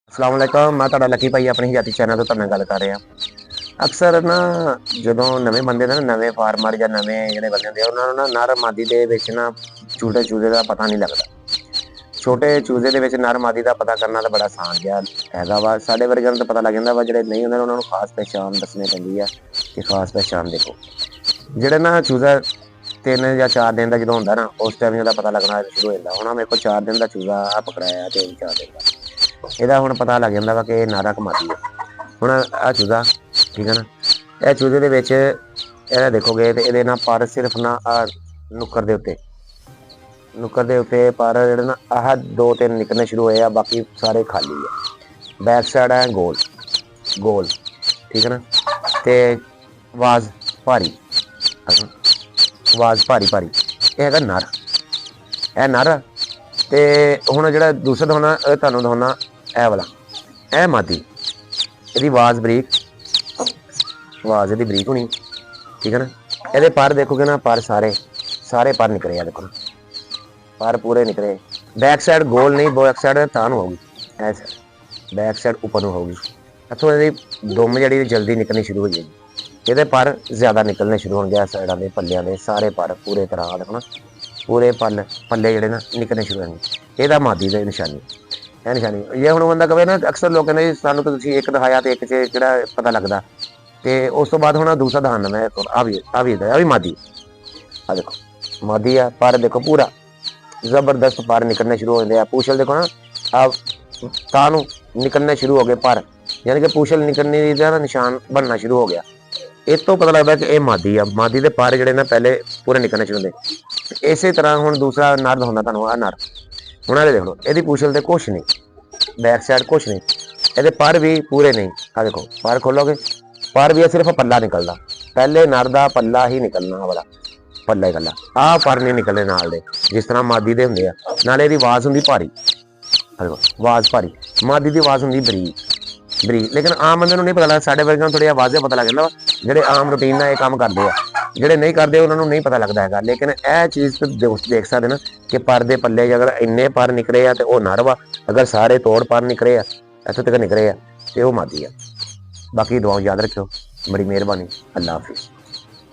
अस्सलाम वालेकुम। मैं तुहाडा लकी भाई अपनी जाति चैनल तो तुहाडे नाल गल कर रहा। अक्सर ना जो नवे बंदे ने नवे फार्मर या नवे जो बंदे होंगे उन्होंने ना नर मादी के ना चूजे चूजे का पता नहीं लगता। छोटे चूजे के नर मादी का पता करना तो बड़ा आसान जहा है वा। साढ़े वर्गों तो पता लग जाता वा, जो नहीं होंगे उन्होंने खास पहचान दसनी पैंती है कि खास पहचान देखो। जोड़े ना चूजा 3 या 4 दिन का जो होंगे ना उस टाइम जो पता लगना शुरू हो जाता। हूँ मेरे को 4 दिन का चूजा पकड़ाया 3-4 दिन का, यदा हूँ पता लग जाता वा कि नारा कमाती है। हूँ आ चूजा ठीक है ना, यह चूजे के देखोगे तो ये ना पर सिर्फ ना नुक्कर के उत्ते पर जो ना आह 2-3 निकलने शुरू होए, बाकी सारे खाली है। बैक साइड है गोल गोल ठीक है ना, तो आवाज़ भारी आवाज़ भारी भारी यह है नर, यह नर। तो हूँ जो दूसरा होना तुहानूं दिखाउणा ए वाला, ए मादी, यदी आवाज़ बरीक, आवाज़ यदी बरीक होनी ठीक है ना। ये पर देखोगे ना पर सारे पर निकले आ, देखो ना पर पूरे निकले। बैक साइड गोल नहीं, बैक साइड तान होगी, ऐसे बैक साइड ऊपर होगी। इतों यदि दुम जी जल्दी निकलनी शुरू हो जाएगी। ये पर ज़्यादा निकलने शुरू हो गए साइडों के पल्लियां के सारे पर पूरे तरह देखो ना, पूरे पल्ले जोड़े ना निकलने शुरू होंगे। यह मादी की निशानी, यह निशानी ये हूँ बंदा कहे ना अक्सर लोग कहते सानू तो एक दिखाया तो एक जो पता लगता। तो उस तो बाद हूँ दूसरा दिखाना मैं आ भी मादी, आ देखो मादी है। पर देखो पूरा जबरदस्त पर निकलने शुरू हो जाते। पूछल देखो ना अब तानू निकलने शुरू हो गए पर, यानी कि पूछल निकलने का निशान बनना शुरू हो गया। इस तो पता लगता कि यह मादी है। मादी के पर जोड़े ना पहले पूरे निकलने शुरू होते। इस तरह हूँ दूसरा नर दिखाना तुहानू, आ नर हूँ ये देख लो, यदि पूछल तो कुछ नहीं, बैक साइड कुछ नहीं, ये पर भी पूरे नहीं। आ देखो पर खोलोगे पर भी सिर्फ पल्ला निकलता, पहले नर का पल्ला ही निकलना वाला, पल्ला ही कला आ पर नहीं निकलने नाल दे, जिस तरह मादी दे होंगे। नाले दी आवाज़ होंगी भारी, आवाज़ भारी, मादी की आवाज़ होंगी बरीक बरीक। लेकिन आम बंदे नहीं पता लगता, साढ़े वर्गों थोड़ी आवाज़ें पता लग जाता वा। जो आम रूटीन ना काम करते हैं, जोड़े नहीं करते उन्होंने नहीं पता लगता है। लेकिन यह चीज़ देख सकते ना कि पर दे पल्ले अगर इन्ने पर निकले आ तो वह नर वा, अगर सारे तोड़ पर निकले आ इतों तक निकले आ तो वह मादी है। बाकी दुआओं याद रखियो, बड़ी मेहरबानी, अल्लाह हाफिज़।